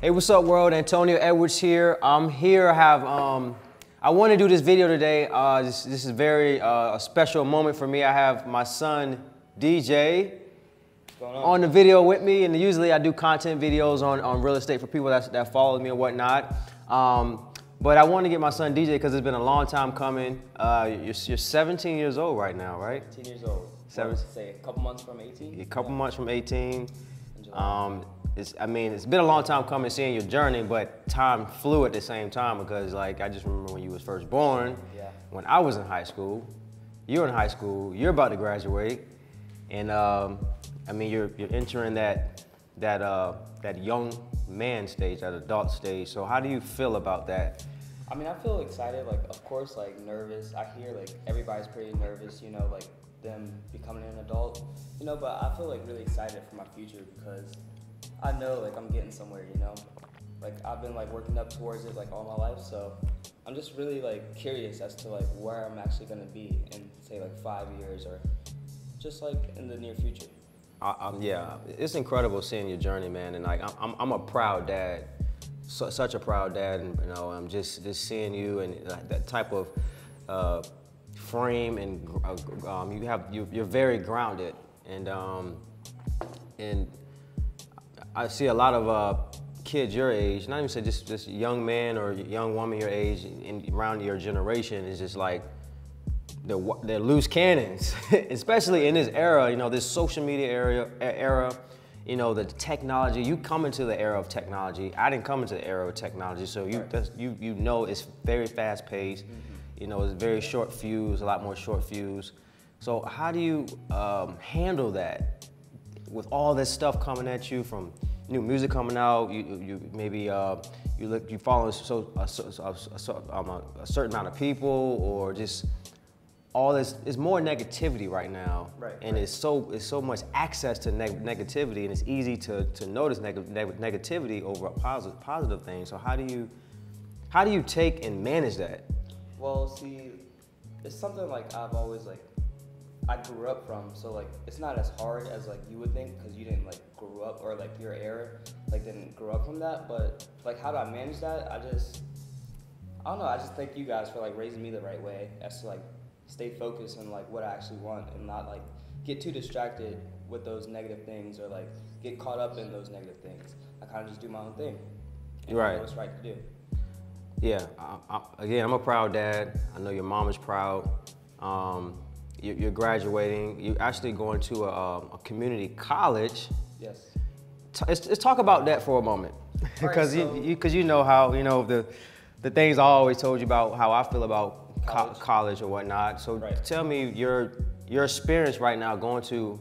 Hey, what's up, world? Antonio Edwards here. I'm here. I want to do this video today. This is very a special moment for me. I have my son DJ on the video with me, and usually I do content videos on real estate for people that follow me and whatnot. But I want to get my son DJ because it's been a long time coming. You're 17 years old right now, right? 17 years old. Say a couple months from 18. A couple months from 18. It's been a long time coming seeing your journey, but time flew at the same time because, like, I just remember when you was first born. Yeah. When I was in high school, you're in high school, you're about to graduate, and you're entering that young man stage, that adult stage. So how do you feel about that? I mean, I feel excited. Like, of course, like nervous. I hear like everybody's pretty nervous, you know, like them becoming an adult, you know. But I feel like really excited for my future because I know like I'm getting somewhere, you know. Like I've been like working up towards it like all my life, so I'm just really like curious as to like where I'm actually gonna be in say like 5 years or just like in the near future. Yeah, it's incredible seeing your journey, man. And like I'm a proud dad, such a proud dad, and you know, I'm just seeing you and that type of frame, and you're very grounded, and I see a lot of kids your age, not even say just young man or young woman your age and around your generation, is just like they're loose cannons, especially in this era, you know, this social media era, you know, the technology. You come into the era of technology. I didn't come into the era of technology, so you know it's very fast paced. You know, it's very short fuse, a lot more short fuse. So how do you handle that with all this stuff coming at you, from new music coming out? You maybe you follow a certain amount of people, or just all this. It's more negativity right now, and it's so much access to negativity, and it's easy to notice negativity over positive things. So how do you take and manage that? Well, see, it's something like I've always like I grew up from, so like it's not as hard as like you would think because you didn't like grow up, or like your era like didn't grow up from that. But like, how do I manage that? I don't know. I just thank you guys for like raising me the right way as to like stay focused on like what I actually want and not like get too distracted with those negative things or like get caught up in those negative things. I kind of just do my own thing. And I know what's right to do. Yeah. Again, I'm a proud dad. I know your mom is proud. You're graduating. You're actually going to a community college. Yes. Let's talk about that for a moment, because you know how, you know, the things I always told you about how I feel about college or whatnot. So tell me your experience right now going to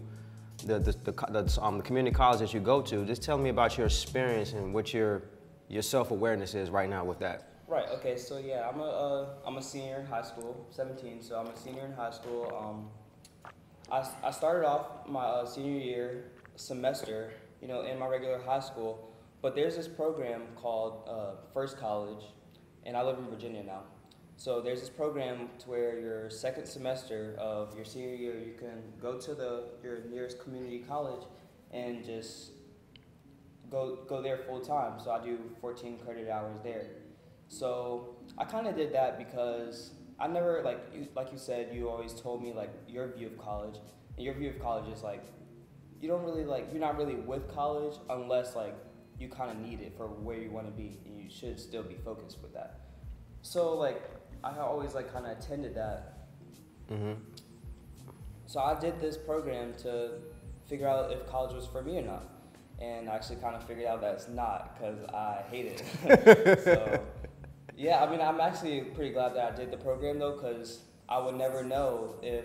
the community college that you go to. Just tell me about your experience and what your self-awareness is right now with that. Right. Okay. So yeah, I'm a senior in high school, 17. So I'm a senior in high school. I started off my senior year semester, you know, in my regular high school. But there's this program called First College, and I live in Virginia now. So there's this program to where your second semester of your senior year, you can go to your nearest community college and just go there full time. So I do 14 credit hours there. So I kind of did that because I never, like you said, you always told me like your view of college, and your view of college is like you don't really like, you're not really with college unless like you kind of need it for where you want to be, and you should still be focused with that. So like I always like kind of attended that. So I did this program to figure out if college was for me or not, and I actually kind of figured out that it's not, because I hate it. So yeah, I mean, I'm actually pretty glad that I did the program though, because I would never know if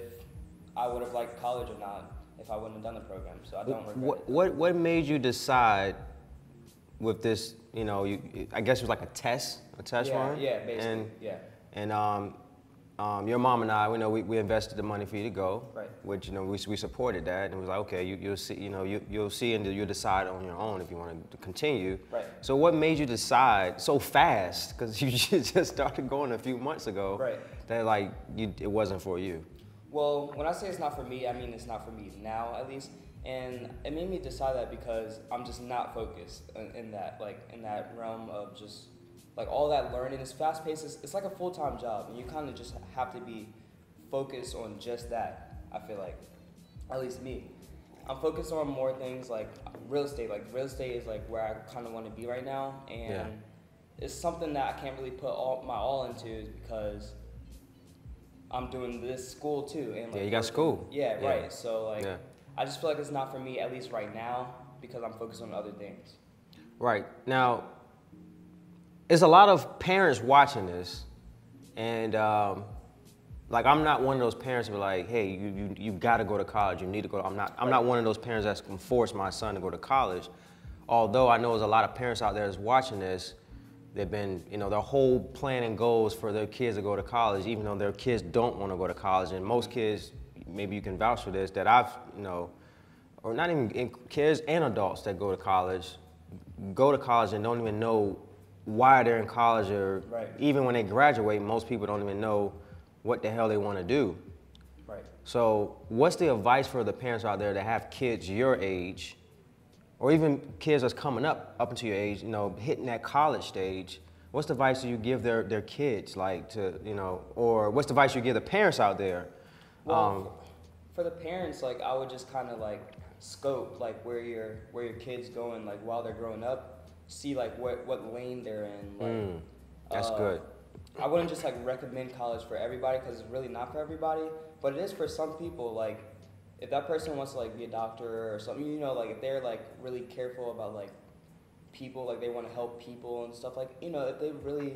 I would have liked college or not if I wouldn't have done the program. So I don't regret it. What made you decide with this? You know, I guess it was like a test run. Yeah, basically. And your mom and I, you know, we invested the money for you to go, right? Which, you know, we supported that, and it was like, okay, you'll see, you know, you'll see, and you'll decide on your own if you want to continue. Right. So what made you decide so fast? Because you just started going a few months ago. Right. That like it wasn't for you. Well, when I say it's not for me, I mean it's not for me now, at least. And it made me decide that because I'm just not focused in that, like, in that realm of just, like, all that learning is fast paced. It's like a full-time job, and you kind of just have to be focused on just that, I feel like. At least me. I'm focused on more things like real estate. Like, real estate is, like, where I kind of want to be right now. And it's something that I can't really put my all into because I'm doing this school, too. And, like, you got school. Yeah, right. So, like, I just feel like it's not for me, at least right now, because I'm focused on other things. Right. Now, there's a lot of parents watching this, and like, I'm not one of those parents who are like, hey, you got to go to college. You need to go. I'm not one of those parents that's going to force my son to go to college. Although I know there's a lot of parents out there that's watching this. They've been, their whole plan and goals for their kids to go to college, even though their kids don't want to go to college. And most kids, maybe you can vouch for this, that I've, or not even kids and adults that go to college and don't even know why they're in college, or even when they graduate, most people don't even know what the hell they want to do. Right. So what's the advice for the parents out there that have kids your age, or even kids that's coming up into your age, hitting that college stage? What's the advice you give their kids, like, to, or what's the advice you give the parents out there? Well, for the parents, like, I would just kind of, like, scope, like, where your kid's going, like, while they're growing up, see, like, what lane they're in. Like, that's good. I wouldn't just, like, recommend college for everybody, because it's really not for everybody, but it is for some people. Like, if that person wants to, like, be a doctor or something, like, if they're, like, really careful about, like, people, like, they want to help people and stuff, like, if they really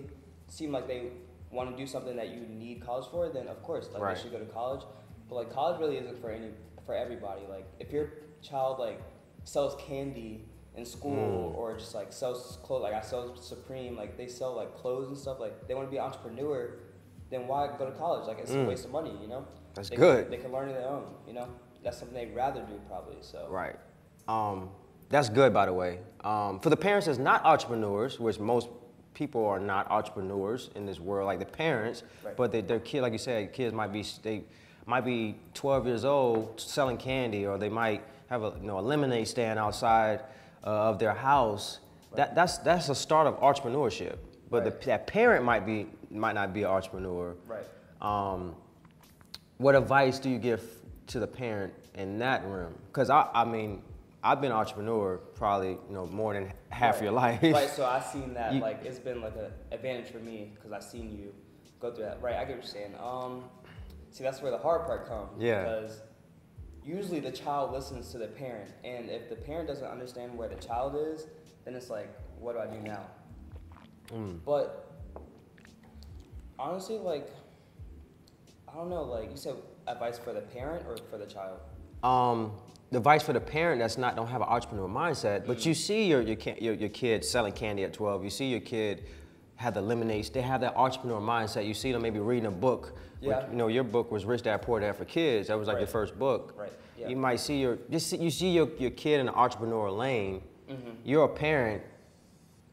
seem like they want to do something that you need college for, then of course, like, they should go to college. But, like, college really isn't for everybody. Like, if your child, like, sells candy in school, or just, like, sells clothes, like I sell Supreme, like, they sell, like, clothes and stuff, like, they want to be an entrepreneur, then why go to college? Like, it's a waste of money, That's they good. They can learn on their own, That's something they'd rather do, probably, so. Right. That's good, by the way. For the parents that's not entrepreneurs, which most people are not entrepreneurs in this world, like the parents, but their kid, like you said, kids might be 12 years old selling candy, or they might have a lemonade stand outside of their house. That's a start of entrepreneurship. But that parent might not be an entrepreneur. Right. What advice do you give to the parent in that room? Because I mean, I've been an entrepreneur probably more than half your life. Right. So I've seen that. Like, it's been like an advantage for me because I've seen you go through that. Right. I get what you're saying. See, that's where the hard part comes. Yeah. Because usually the child listens to the parent, and if the parent doesn't understand where the child is, then it's like, what do I do now? But honestly, like, I don't know. Like, you said advice for the parent or for the child? The advice for the parent don't have an entrepreneur mindset, but you see your kid selling candy at 12. You see your kid have the lemonades. They have that entrepreneur mindset. You see them maybe reading a book. Yeah. Which, your book was Rich Dad Poor Dad for Kids. That was like your first book. Right. Yeah. You might see your kid in the entrepreneurial lane. You're a parent,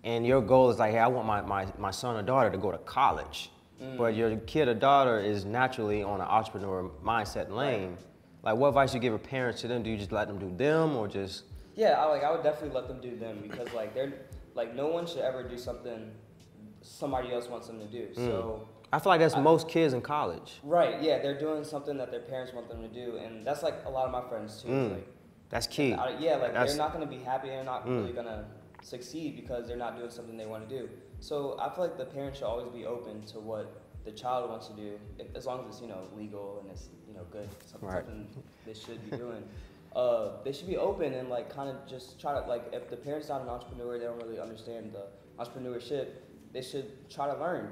and your goal is like, hey, I want my son or daughter to go to college. But your kid or daughter is naturally on an entrepreneur mindset lane. Like, what advice you give your parents to them? Do you just let them do them, or just? Yeah, I would definitely let them do them, because like no one should ever do something somebody else wants them to do. So I feel like that's most kids in college. Right. Yeah, they're doing something that their parents want them to do, and that's like a lot of my friends too. Like, that's key. They're not going to be happy. They're not really going to succeed because they're not doing something they want to do. So I feel like the parents should always be open to what the child wants to do, as long as it's legal and it's good, something they should be doing. They should be open and like kind of just try to, like, if the parent's not an entrepreneur, they don't really understand the entrepreneurship, they should try to learn.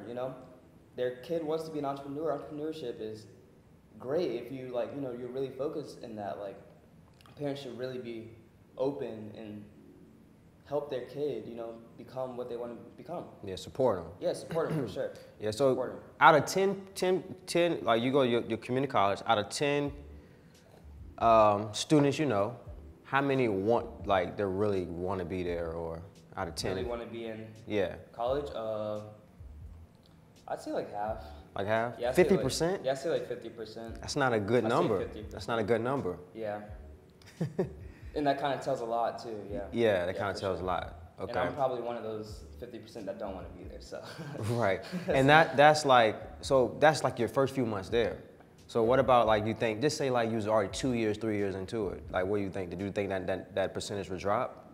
Their kid wants to be an entrepreneur. Entrepreneurship is great if you you're really focused in that. Like, parents should really be open and help their kid, become what they want to become. Yeah, support them. Yeah, support them for sure. Yeah, so out of 10, like, you go to your community college, out of 10 students, how many they really want to be there, or out of 10? Really want to be in college? I'd say like half. Like half? Yeah, 50%? Yeah, I'd say like 50%. That's not a good number. Say 50%. That's not a good number. Yeah. And that kind of tells a lot too, yeah. Yeah, that kind of tells a lot. Okay. And I'm probably one of those 50% that don't want to be there, so. Right, and that's like your first few months there. So what about like you think? Just say like you was already 2 years, 3 years into it. Like, what do you think? Did you think that percentage would drop?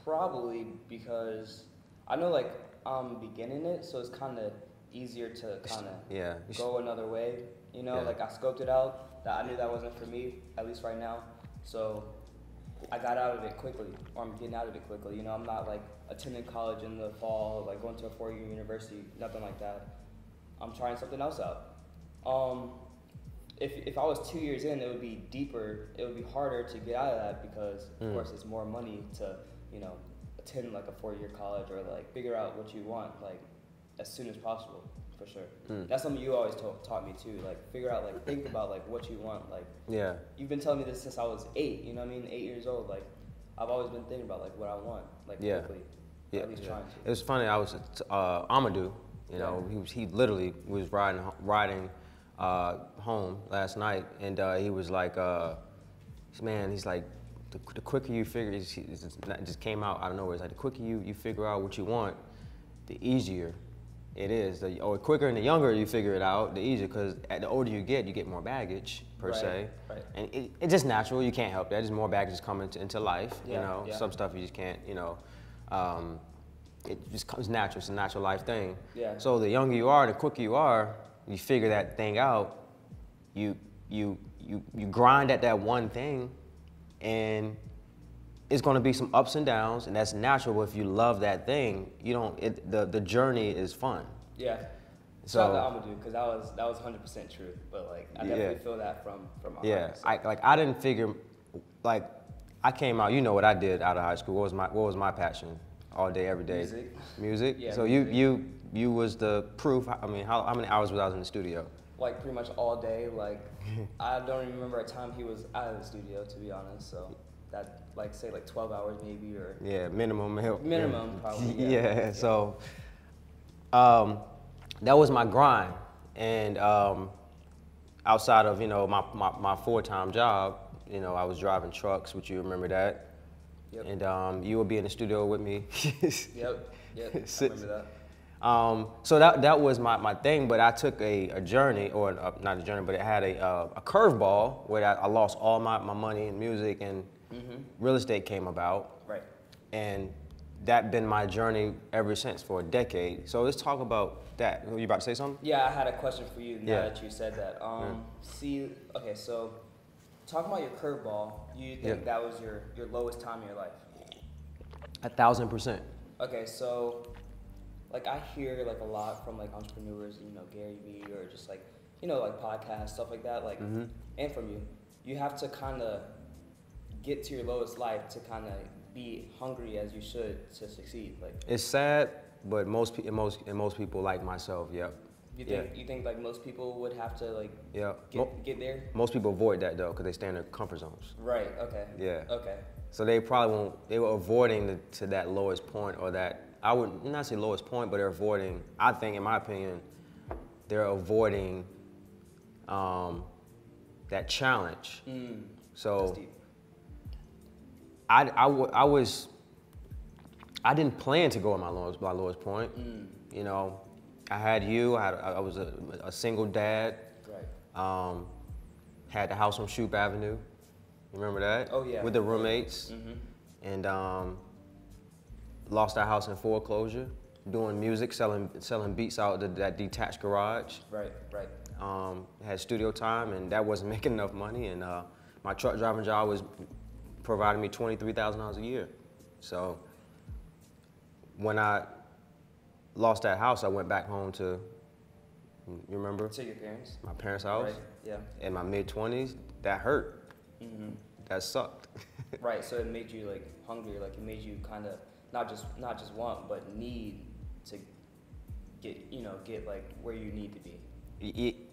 Probably because I know like I'm beginning it, so it's kind of easier to kind of go another way. You know, like I scoped it out. That I knew that wasn't for me, at least right now. So I got out of it quickly, or I'm getting out of it quickly. You know, I'm not like attending college in the fall, like going to a 4-year university, nothing like that. I'm trying something else out. If I was 2 years in, it would be deeper. It would be harder to get out of that because, of course, it's more money to, you know, attend like a 4-year college or like figure out what you want like as soon as possible, for sure. That's something you always taught me too. Like figure out, like think about like what you want. Like you've been telling me this since I was 8. You know what I mean? 8 years old. Like I've always been thinking about like what I want. Like quickly. Yeah. At least trying to. It was funny. I was Amadou. You know, he literally was riding home last night, and he was like, man, he's like, the quicker you figure, it just came out of nowhere. It's like the quicker you figure out what you want, the easier it is. Or quicker and the younger you figure it out, the easier. Because the older you get more baggage per se, and it's just natural. You can't help that. There's more baggage coming into life. You know, some stuff you just can't. You know. It just comes natural. It's a natural life thing. Yeah. So the younger you are, the quicker you are, you figure that thing out. You grind at that one thing, and it's going to be some ups and downs, and that's natural. But if you love that thing, you don't. The journey is fun. Yeah. So I'm gonna do because that was 100% true. But like I definitely feel that from yeah. I didn't figure like I came out. You know what I did out of high school? What was my passion? All day, every day. Music. Yeah, so music. you was the proof. I mean, how many hours was I in the studio? Like pretty much all day. Like I don't even remember a time he was out of the studio, to be honest. So that like say like 12 hours maybe, or minimum. Minimum probably. Yeah. So that was my grind, and outside of my full-time job, I was driving trucks, which you remember that. Yep. And you would be in the studio with me. Yep. I remember that. So that was my thing, but I took a journey, or not a journey, but it had a curveball where I lost all my money in music, and real estate came about. Right. And that been my journey ever since for a decade. So let's talk about that. Were you about to say something? Yeah, I had a question for you now that you said that. Okay, so talking about your curveball, you think that was your lowest time in your life? 1,000%. Okay, so like I hear like a lot from like entrepreneurs, Gary Vee, or just like like podcasts, stuff like that, like and from you have to kind of get to your lowest life to kind of be hungry as you should to succeed. Like it's sad, but most people like myself, You think like most people would have to like get there? Most people avoid that though because they stay in their comfort zones. Right. Okay. Yeah. Okay. So they probably won't. They were avoiding to that lowest point, or that I would not say lowest point, but they're avoiding. I think, in my opinion, they're avoiding that challenge. So that's deep. I didn't plan to go at my lowest point. I had you. I was a single dad. Right. Had the house on Shoup Avenue. You remember that? Oh yeah. With the roommates. And lost our house in foreclosure. Doing music, selling beats out that detached garage. Right. Had studio time, and that wasn't making enough money. And my truck driving job was providing me $23,000 a year. So when I lost that house, I went back home to, you remember? To your parents? My parents' house. Right, yeah. In my mid-20s, that hurt. That sucked. Right, so it made you like hungry, like it made you kind of not just want, but need to get like where you need to be.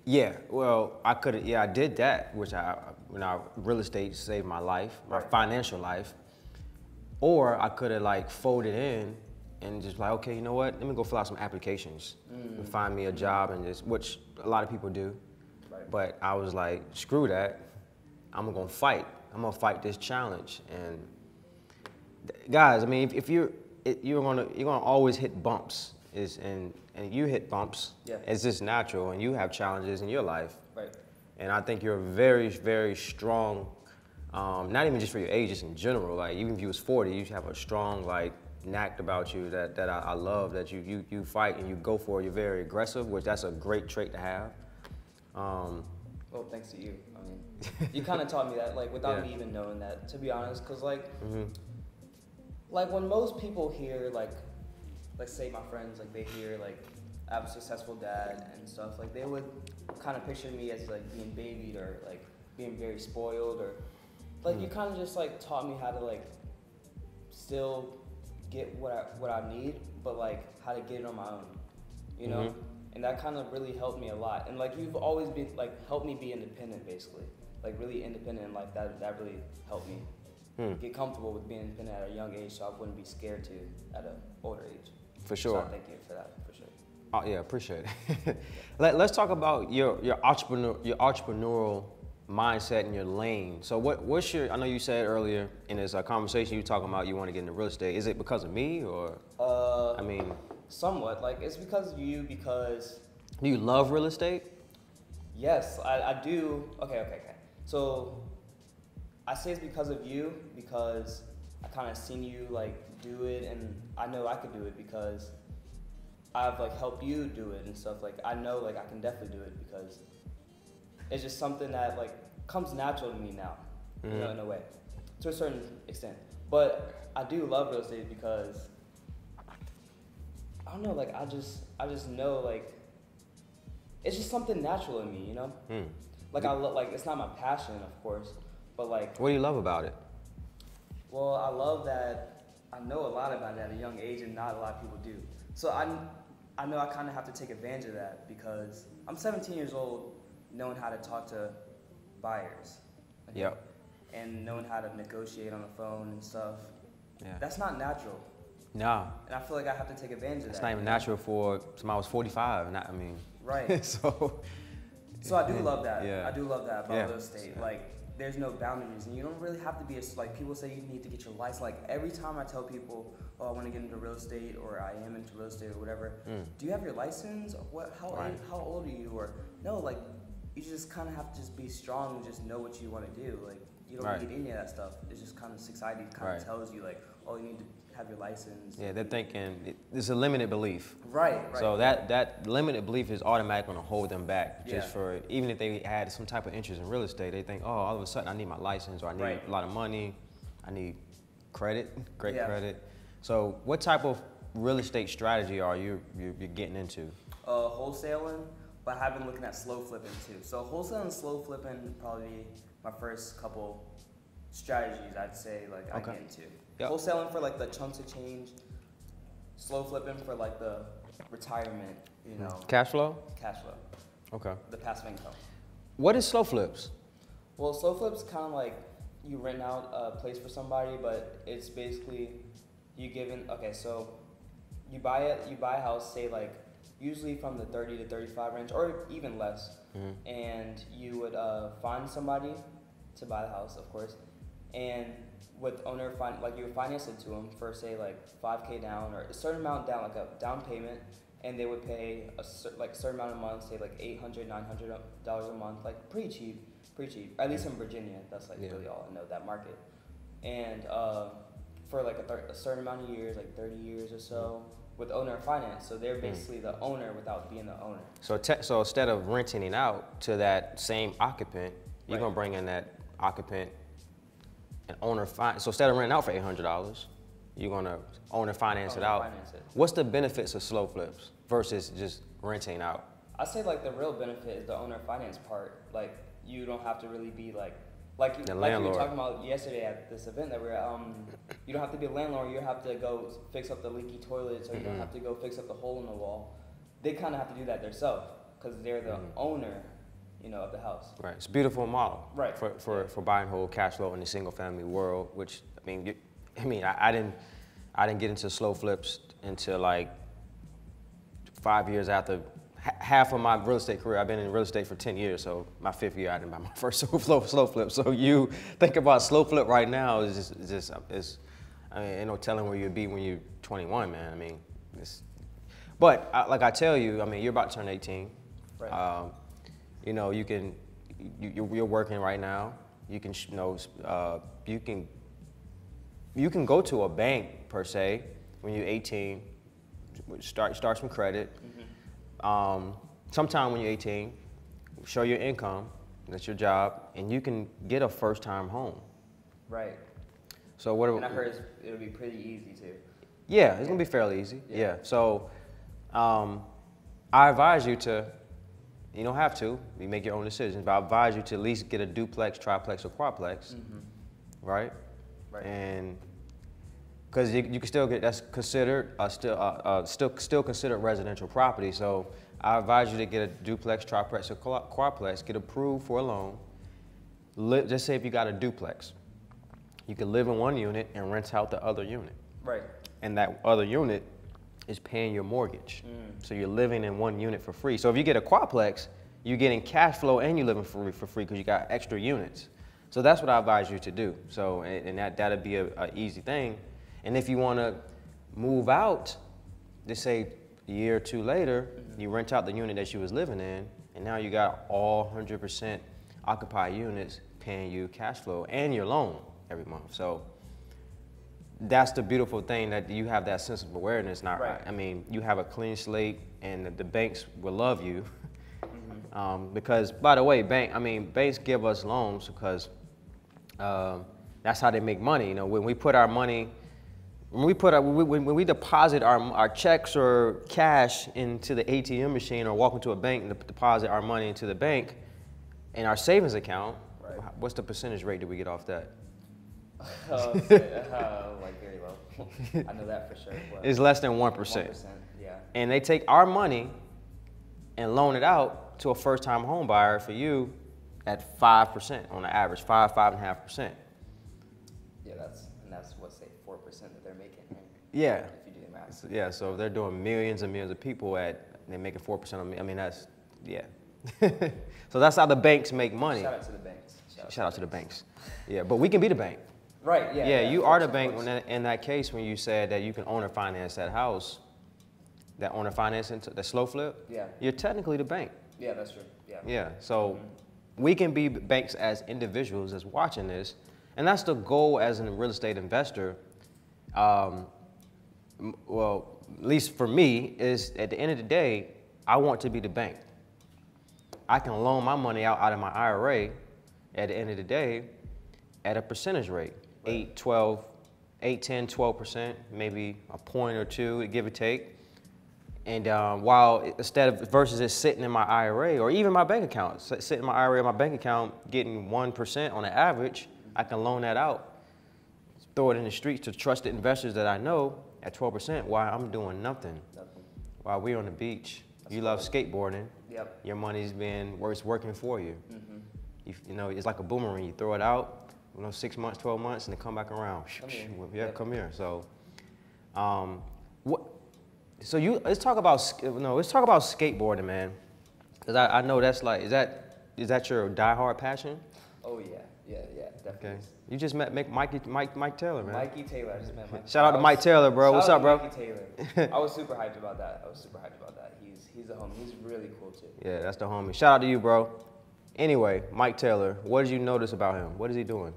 Yeah, well, I did that, which real estate saved my life, my financial life. Or I could have like folded in and just like, okay, you know what? Let me go fill out some applications and find me a job, and which a lot of people do. Right. But I was like, screw that. I'm gonna fight. I'm gonna fight this challenge. And guys, I mean, if you're gonna always hit bumps, and you hit bumps. Yeah. It's just natural, and you have challenges in your life. Right. And I think you're very, very strong. Not even just for your age, just in general. Like even if you was 40, you have a strong like knack about you that I love. That you fight and you go for it. You're very aggressive, which that's a great trait to have. Well, thanks to you. I mean, you kind of taught me that, like, without me even knowing that, to be honest. Because, like, like, when most people hear, like, let's say my friends, like, they hear, like, I have a successful dad and stuff, like, they would kind of picture me as, like, being babied or, like, being very spoiled or, like, you kind of just, like, taught me how to, like, still get what I need, but, like, how to get it on my own, you know? And that kind of really helped me a lot. And like you've always been like helped me be independent basically. Like really independent in life. That really helped me get comfortable with being independent at a young age so I wouldn't be scared to at an older age. For sure. So I thank you for that, for sure. Oh yeah, appreciate it. Let's talk about your entrepreneurial mindset and your lane. So what's your, I know you said earlier in this conversation you were talking about you want to get into real estate. Is it because of me or I mean somewhat. Like, it's because of you, because... Do you love real estate? Yes, I do. Okay. So, I say it's because of you, because I kind of seen you, like, do it, and I know I could do it because I've, like, helped you do it and stuff. Like, I know, like, I can definitely do it because it's just something that, like, comes natural to me now, you know, in a way, to a certain extent. But I do love real estate because... I don't know, like, I just know, like, it's just something natural in me, you know? Like, like, it's not my passion, of course, but, like... What do you love about it? Well, I love that I know a lot about it at a young age, and not a lot of people do. So I know I kind of have to take advantage of that, because I'm 17 years old, knowing how to talk to buyers. Okay? Yep. And knowing how to negotiate on the phone and stuff. Yeah. That's not natural. Nah. And I feel like I have to take advantage of that. It's not even natural for somebody who's 45. Not, I mean. Right. So I do love that. Yeah. I do love that about Yeah. real estate. Like, there's no boundaries, and you don't really have to be like people say you need to get your license. Like every time I tell people, oh, I want to get into real estate, or I am into real estate, or whatever. Do you have your license? Or what? How old are you? Or no, like you just kind of have to just be strong and just know what you want to do. Like you don't need any of that stuff. It's just kind of society kind of tells you like, oh, you need to have your license. Yeah, they're thinking it's a limited belief. Right. So that limited belief is automatically going to hold them back. Just for, even if they had some type of interest in real estate, they think, oh, all of a sudden I need my license, or I need a lot of money, I need credit, great credit. So what type of real estate strategy are you're getting into? Wholesaling, but I've been looking at slow flipping too. So wholesaling and slow flipping probably my first couple strategies I'd say like I get into. Yep. Wholesaling for like the chunks of change, slow flipping for like the retirement, you know. Cash flow? Cash flow. Okay. The passive income. What is slow flips? Well, slow flips kind of like you rent out a place for somebody, but it's basically you giving, okay, so you buy a house, say like usually from the 30 to 35 range, or even less, and you would find somebody to buy the house, of course, and with owner, like you would finance it to them for say like $5K down or a certain amount down, like a down payment, and they would pay a certain amount a month, say like $800, $900 a month, like pretty cheap. At least in Virginia, that's like really all I know, that market. And for like a certain amount of years, like 30 years or so, with owner finance. So they're basically the owner without being the owner. So so instead of renting it out to that same occupant, you're gonna bring in that occupant and owner finance. So instead of renting out for $800, you're gonna owner finance it out. What's the benefits of slow flips versus just renting out? I say like the real benefit is the owner finance part. Like you don't have to really be like you were talking about yesterday at this event that we were at. You don't have to be a landlord. You don't have to go fix up the leaky toilets, or you don't have to go fix up the hole in the wall. They kind of have to do that themselves because they're the owner, you know, of the house. Right. It's a beautiful model. Right. For buying whole cash flow in the single family world, which I didn't get into slow flips until like 5 years after half of my real estate career, I've been in real estate for 10 years, so my 5th year I didn't buy my first slow flip. So you think about slow flip right now is just I mean, ain't no telling where you'll be when you're 21, man. I mean, but like I tell you, I mean, you're about to turn 18. Right. You know, you're working right now. You can, you can go to a bank per se when you're 18, start some credit. Sometime when you're 18, show your income, that's your job, and you can get a first-time home. Right. So what? And I heard it'll be pretty easy too. Yeah, it's gonna be fairly easy. Yeah. So, I advise you to. You don't have to. You make your own decisions, but I advise you to at least get a duplex, triplex, or quadplex, right? Right. And because you can still get that's considered still considered residential property. So I advise you to get a duplex, triplex, or quadplex. Get approved for a loan. Just say if you got a duplex, you can live in one unit and rent out the other unit. Right. And that other unit is paying your mortgage. So you're living in one unit for free. So if you get a quadplex, you're getting cash flow and you're living for free because you got extra units. So that's what I advise you to do. So, and that'd be a easy thing. And if you want to move out, just say a year or two later, you rent out the unit that you was living in, and now you got all 100% occupied units paying you cash flow and your loan every month. So that's the beautiful thing, that you have that sense of awareness. Not right. I mean, you have a clean slate, and the banks will love you. Because, by the way, banks give us loans because that's how they make money. You know, when we put our money, when we deposit our checks or cash into the ATM machine, or walk into a bank and deposit our money into the bank in our savings account, right. What's the percentage rate that we get off that? Like very low. I know that for sure. It's less than 1%. 1%, yeah. And they take our money and loan it out to a first-time home buyer for you at 5% on the average, 5.5%. Yeah, that's what, say 4% that they're making. Right? Yeah. If you do the math. Yeah. So if they're doing millions and millions of people they're making 4% on me. I mean, that's So that's how the banks make money. Shout out to the banks. Shout out to the banks. Yeah, but we can be the bank. Right, yeah. Yeah, you are the bank in that case when you said that you can owner finance that house, that owner finance, the slow flip. Yeah. You're technically the bank. Yeah, that's true. Yeah. Yeah, so we can be banks as individuals as watching this, and that's the goal as a real estate investor. Well, at least for me, is at the end of the day, I want to be the bank. I can loan my money out of my IRA at the end of the day at a percentage rate. 8, 10, 12%, maybe a point or two, give or take. And versus it sitting in my IRA or even my bank account, sitting in my IRA or my bank account getting 1% on the average, I can loan that out, throw it in the streets to trusted investors that I know at 12% while I'm doing nothing. While we're on the beach. You love skateboarding. Yep. Your money's working for you. You know, it's like a boomerang. You throw it out, 6 months, 12 months, and then come back around. Come here. So, let's talk about skateboarding, man. Cause I know that's like, is that your diehard passion? Oh yeah, definitely. Okay. You just met Mike Taylor, man. Mikey Taylor, I just met Mike. Shout out to Mike Taylor, bro. What's up, bro? Mikey Taylor. I was super hyped about that. He's a homie. He's really cool too. Yeah, that's the homie. Shout out to you, bro. Anyway, Mike Taylor, what did you notice about him? What is he doing?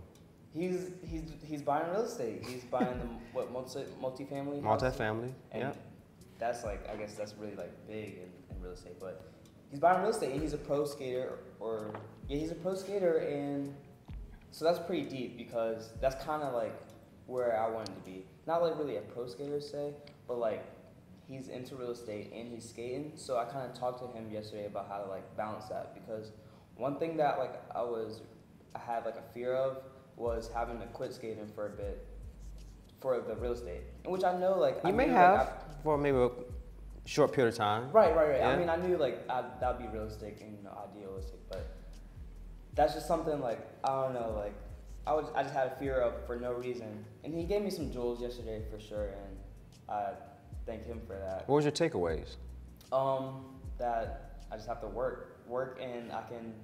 He's buying real estate. He's buying the multifamily. Multifamily. And that's like, I guess that's really like big in real estate. But he's buying real estate and he's a pro skater, he's a pro skater, and so that's pretty deep because that's kind of like where I wanted to be. Not like really a pro skater say, but like he's into real estate and he's skating. So I kind of talked to him yesterday about how to like balance that, because one thing that like I had like a fear of was having to quit skating for a bit for the real estate, which I know like you may have for maybe a short period of time. Right. Yeah. I mean, I knew like that'd be realistic and idealistic, but that's just something like I don't know, like I just had a fear of for no reason. And he gave me some jewels yesterday for sure, and I thank him for that. What was your takeaways? that I just have to work, and I can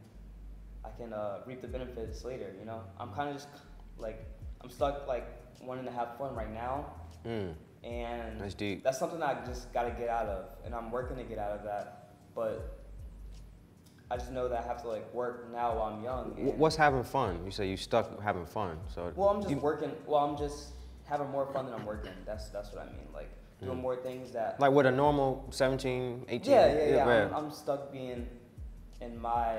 reap the benefits later. You know, I'm kind of just like I'm stuck like wanting to have fun right now, and That's deep. That's something I just got to get out of, and I'm working to get out of that. But I just know that I have to like work now while I'm young. What's having fun? You say you stuck having fun. So well, I'm just working. Well, I'm just having more fun than I'm working. That's what I mean. Like doing more things that. Like with a normal 17, 18. Yeah. I'm stuck being in my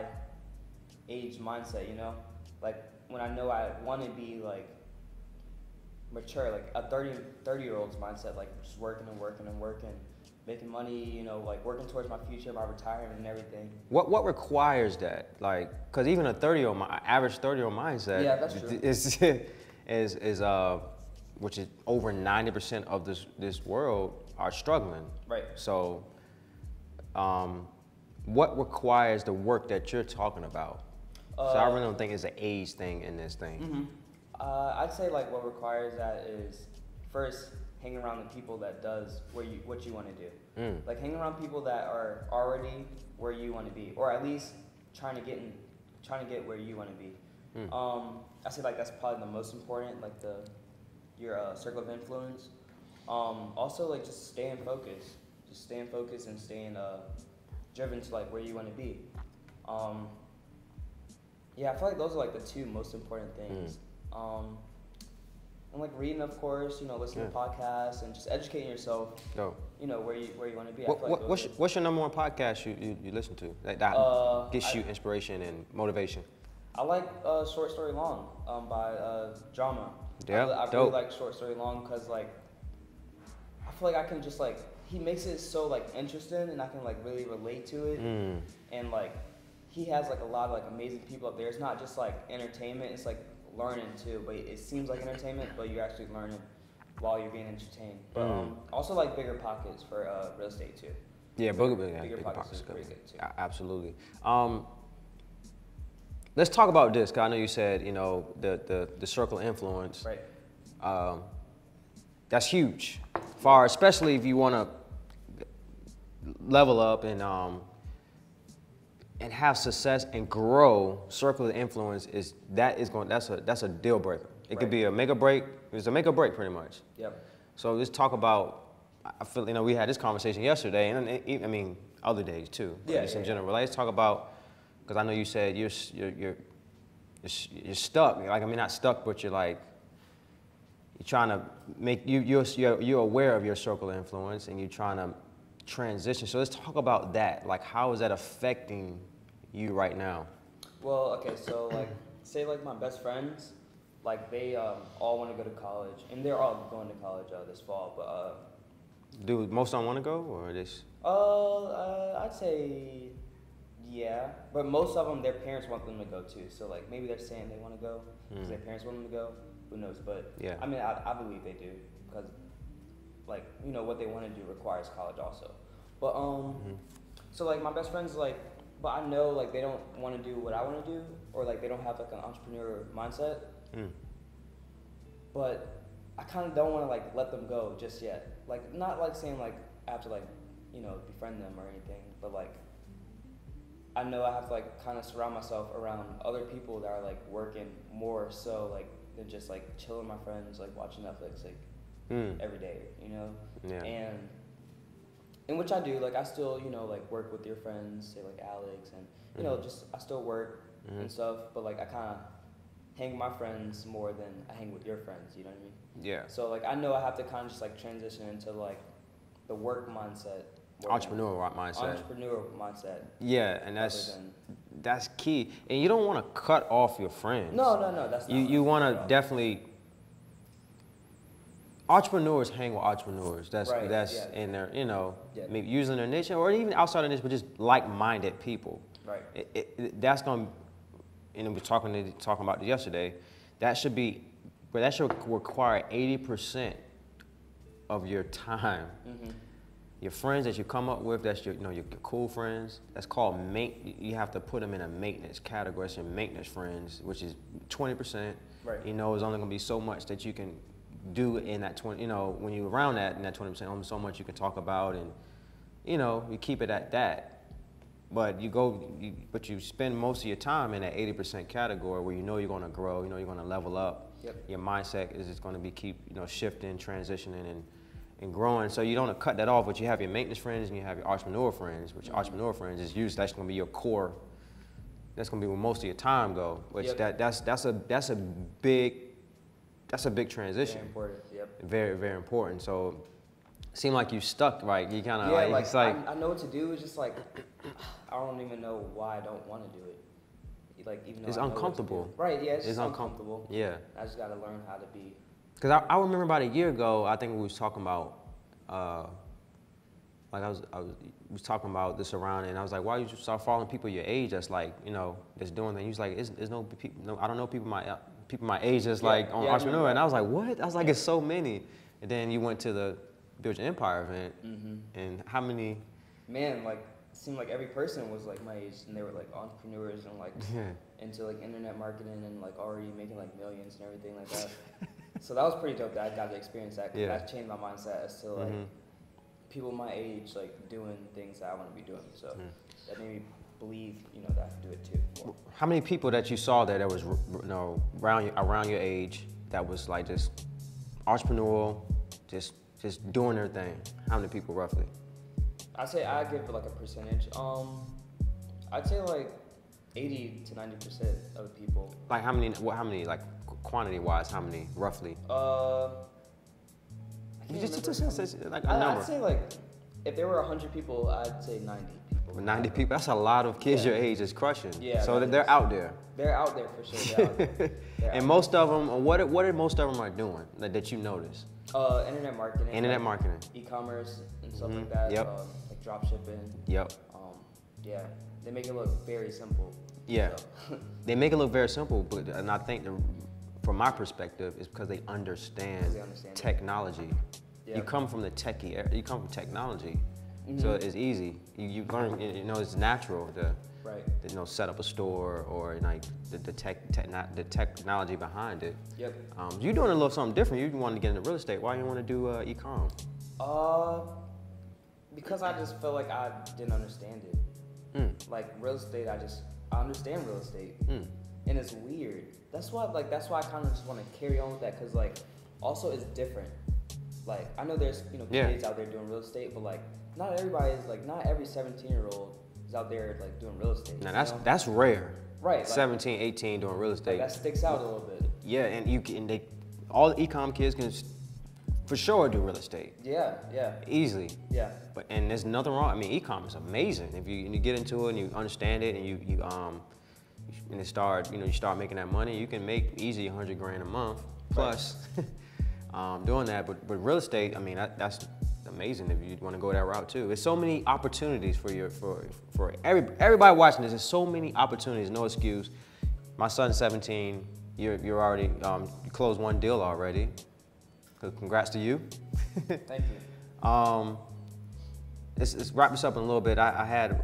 age mindset. You know, like when I know I want to be like mature, like a 30-year-old's mindset, like just working, making money, you know, like working towards my future, my retirement and everything. What requires that? Like, cause even a average 30-year-old mindset, yeah, that's true. is which is over 90% of this world are struggling. Right. So, what requires the work that you're talking about? So I really don't think it's an age thing in this thing. I'd say like what requires that is first hang around the people that does what you want to do. Like hang around people that are already where you want to be, or at least trying to get where you want to be. I say like that's probably the most important, like your circle of influence. Also like just staying focused, and staying driven to like where you want to be. Yeah, I feel like those are like the two most important things. And like reading, of course, you know, listening to podcasts and just educating yourself. You know where you want to be. What's your number one podcast you listen to that gets you inspiration and motivation? I like Short Story Long by Drama. Yeah, I really like Short Story Long because like I feel like I can just like he makes it so like interesting and I can like really relate to it and like he has like a lot of like amazing people up there. It's not just like entertainment. It's like learning too, but it seems like entertainment, but you're actually learning while you're being entertained. But also like Bigger Pockets for real estate too. Yeah, Bigger Pockets is pretty good too. Absolutely. Let's talk about this, because I know you said, you know, the circle of influence. Right. That's huge. Especially if you want to level up and have success and grow, circle of influence that's a deal breaker. It could be a make or break. It's a make or break pretty much. Yep. So let's talk about. I feel, you know, we had this conversation yesterday, and I mean other days too. But just in general. Let's talk about, because I know you said you're stuck. Like, I mean, not stuck, but you're like you're trying to make you're aware of your circle of influence, and you're trying to transition. So let's talk about that. Like, how is that affecting you right now? Well, okay, so like, say like my best friends, like they all want to go to college, and they're all going to college this fall. But do most of them want to go, or this? I'd say yeah, but most of them, their parents want them to go too. So like maybe they're saying they want to go because their parents want them to go. Who knows? But yeah, I mean, I believe they do because like, you know, what they want to do requires college also. But so like my best friends like, but I know like they don't want to do what I want to do, or like they don't have like an entrepreneur mindset. But I kind of don't want to like let them go just yet. Like not like saying like I have to like, you know, befriend them or anything, but like I know I have to like kind of surround myself around other people that are like working more so like than just like chilling with my friends, like watching Netflix like every day, you know? Yeah. And in which I do, like I still, you know, like work with your friends, say like Alex, and you know, just I still work and stuff, but like I kind of hang with my friends more than I hang with your friends, you know what I mean? Yeah. So like I know I have to kind of just like transition into like the work mindset. Entrepreneurial mindset. Entrepreneurial mindset. Yeah, and that's key. And you don't want to cut off your friends. No, that's not. You want to definitely. Entrepreneurs hang with entrepreneurs. That's in their, you know, maybe using their niche or even outside of niche, but just like-minded people. Right. That's going to, and we were talking about this yesterday. That should require 80% of your time. Your friends that you come up with, that's your cool friends. That's called you have to put them in a maintenance category. It's your maintenance friends, which is 20%. Right. You know, it's only going to be so much that you can do in that 20. You know, when you're around that in that 20%, only so much you can talk about, and you know, you keep it at that. But but you spend most of your time in that 80% category where you know you're going to grow, you know you're going to level up. Yep. Your mindset is just going to be keep shifting, transitioning, and growing. So you don't cut that off, but you have your maintenance friends and you have your entrepreneur friends, which entrepreneur friends is usually that's going to be your core. That's going to be where most of your time go. Which that's a big transition. Very important. Yep. Very, very important. So it seemed like you stuck, right? You kind of like, it's like I know what to do. It's just like I don't even know why I don't want to do it. Like even though it's I know uncomfortable. what to do. Right? Yeah, it's just uncomfortable. Yeah. I just got to learn how to be. Because I remember about a year ago, I think we was talking about, like I was talking about this around, and I was like, why you start following people your age that's like, that's doing that? He was like, there's no people, I don't know people my age that's like on Entrepreneurial, and I was like, what? I was like, it's so many. And then you went to the Build Your Empire event, and how many? Man, like it seemed like every person was like my age, and they were like entrepreneurs and like into like internet marketing and like already making like millions and everything like that. So that was pretty dope that I got to experience that. Cause that changed my mindset as to like people my age like doing things that I want to be doing. So that made me believe that I can do it too. How many people that you saw there that was around your age that was like just entrepreneurial, just doing their thing? How many people roughly? I'd say I give like a percentage. I'd say like 80 to 90% of the people. Like how many like quantity wise, how many roughly? I can't just like a number. I'd say like if there were 100 people, I'd say 90 people. 90 people, that's a lot of kids your age is crushing. Yeah. So they're out there. They're out there for sure. They're out there. And most of them, what are most of them are doing that you notice? Internet marketing. Internet marketing. E-commerce and stuff like that. Yep. Like drop shipping. Yep. Yeah. They make it look very simple. Yeah. So. They make it look very simple, and I think from my perspective, it's because they understand technology. Yep. You come from the techie era, you come from technology, so it's easy. You learn, it's natural to set up a store or like the technology behind it. Yep. You're doing a little something different. You wanted to get into real estate. Why you want to do e-com? Because I just felt like I didn't understand it. Like real estate, I understand real estate, and it's weird. That's why I kind of just want to carry on with that, because like also it's different. Like I know there's kids out there doing real estate, but like not everybody is like not every 17-year-old is out there like doing real estate. Now that's rare. Right. Like, 17, 18 doing real estate. Like that sticks out a little bit. Yeah, and all the e-com kids can for sure do real estate. Yeah. Easily. Yeah. And there's nothing wrong. I mean, e-com is amazing if you get into it and you understand it and you start making that money. You can make easy 100 grand a month plus doing that. But real estate, I mean, that's amazing if you want to go that route too. There's so many opportunities for everybody watching this. There's so many opportunities. No excuse. My son's 17. You're already you closed one deal already. Congrats to you. Thank you. Let's wrap this up in a little bit. I had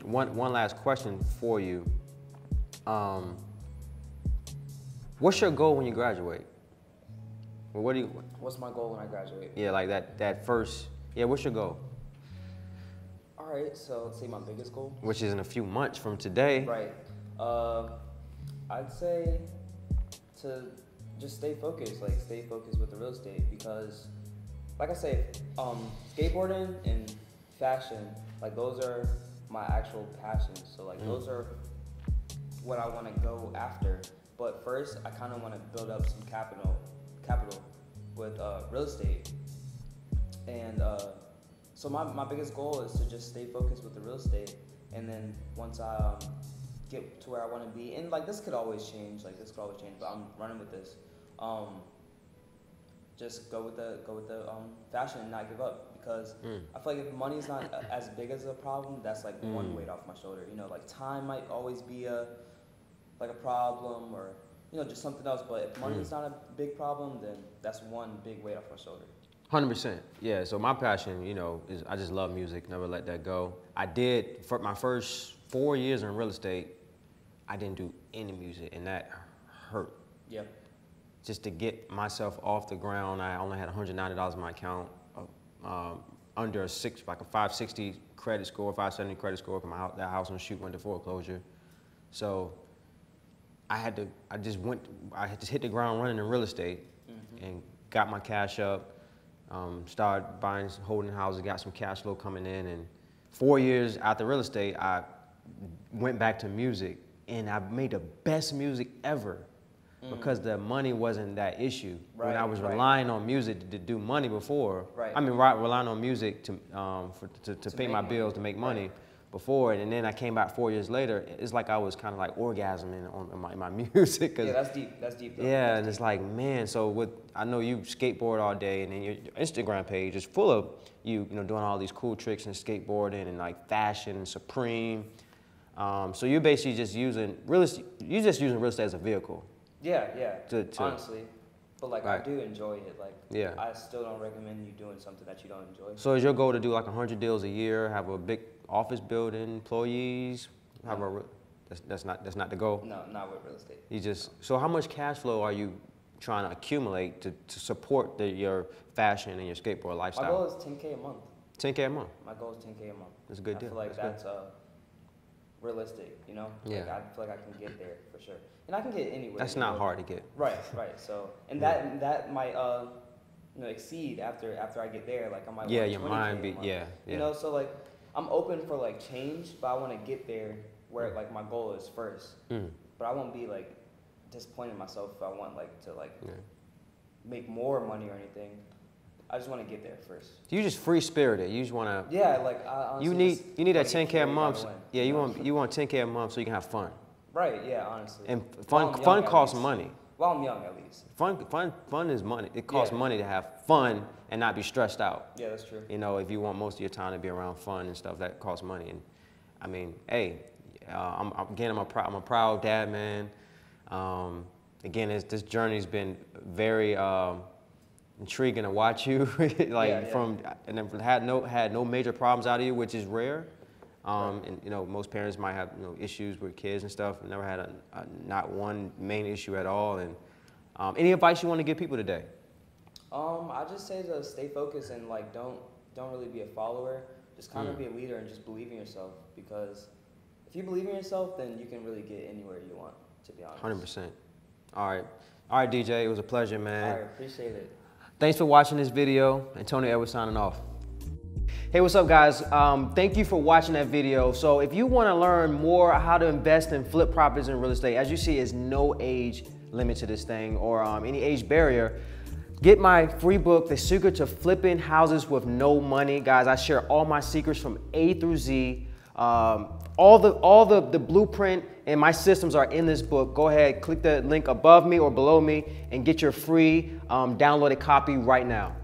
one last question for you. What's your goal when you graduate? What's my goal when I graduate? Yeah, like that first. Yeah, what's your goal? All right, so let's say my biggest goal. Which is in a few months from today. Right. I'd say to just stay focused with the real estate, because like I say, skateboarding and fashion, like those are my actual passions. So like those are what I want to go after. But first, I kind of want to build up some capital with real estate. And so my biggest goal is to just stay focused with the real estate. And then once I get to where I want to be, and like this could always change, but I'm running with this. Just go with the fashion and not give up, because I feel like if money's not as big as a problem, that's like one weight off my shoulder. Like time might always be a problem, or just something else. But if money's not a big problem, then that's one big weight off my shoulder. 100%. Yeah. So my passion, is I just love music. Never let that go. I did for my first 4 years in real estate. I didn't do any music, and that hurt. Yeah. Just to get myself off the ground, I only had $190 in my account, under a 560 credit score, 570 credit score, because that house on shoot went to foreclosure. So I just hit the ground running in real estate and got my cash up, started buying, holding houses, got some cash flow coming in, and 4 years after real estate, I went back to music, and I made the best music ever because the money wasn't that issue. Right, when I was right. relying on music to do money before, Right. I mean, relying on music to pay my bills, to make money. Right. Before, and then I came back 4 years later. It's like I was kind of like orgasming on my music. Yeah, that's deep. That's deep. Though. Yeah, that's and deep. it's like, man. So I know you skateboard all day, and then your Instagram page is full of you doing all these cool tricks and skateboarding and like fashion and Supreme. So you're basically just using real estate. You're just using real estate as a vehicle. Yeah. To Honestly, but like right. I do enjoy it. Like Yeah. I still don't recommend you doing something that you don't enjoy. So is your goal to do like 100 deals a year, have a big office building, employees? That's not the goal. No, not with real estate. You just so how much cash flow are you trying to accumulate to support your fashion and your skateboard lifestyle? My goal is 10K a month. 10K a month. My goal is 10K a month. That's a good deal. I feel like That's that's realistic, you know? Yeah. Like, I feel like I can get there for sure. And I can get anywhere. That's you not know? hard to get. Right. So, and that might, exceed after I get there. Like I might Yeah, want your 20K mind a be month. yeah. You know, so like I'm open for like change, but I want to get there where like my goal is first. But I won't be like disappointed in myself if I want like to make more money or anything. I just want to get there first. You just free spirited. You just want to. Yeah, like I honestly You need that just wanna 10K get a carried by month. the wind, Yeah, you you know? want 10K a month so you can have fun. Right. Yeah, honestly. And While I'm fun young, at costs least. money. While I'm young, at least. Fun is money. It costs Yeah. money to have fun and not be stressed out. Yeah, that's true. You know, if you want most of your time to be around fun and stuff, that costs money. And I mean, hey, I'm a proud dad, man. Again, this journey's been very intriguing to watch you. And then had no major problems out of you, which is rare. And most parents might have issues with kids and stuff. Never had not one main issue at all. And any advice you want to give people today? I just say to stay focused and like don't really be a follower. Just kind of be a leader and just believe in yourself, because if you believe in yourself, then you can really get anywhere you want. To be honest. 100%. All right, DJ. It was a pleasure, man. All right, appreciate it. Thanks for watching this video. Antonio Edwards signing off. Hey, what's up, guys? Thank you for watching that video. So if you want to learn more how to invest and flip properties in real estate, as you see, is no age limit to this thing or any age barrier. Get my free book, The Secret to Flipping Houses with No Money. Guys, I share all my secrets from A through Z. All the blueprint and my systems are in this book. Go ahead, click the link above me or below me and get your free downloaded copy right now.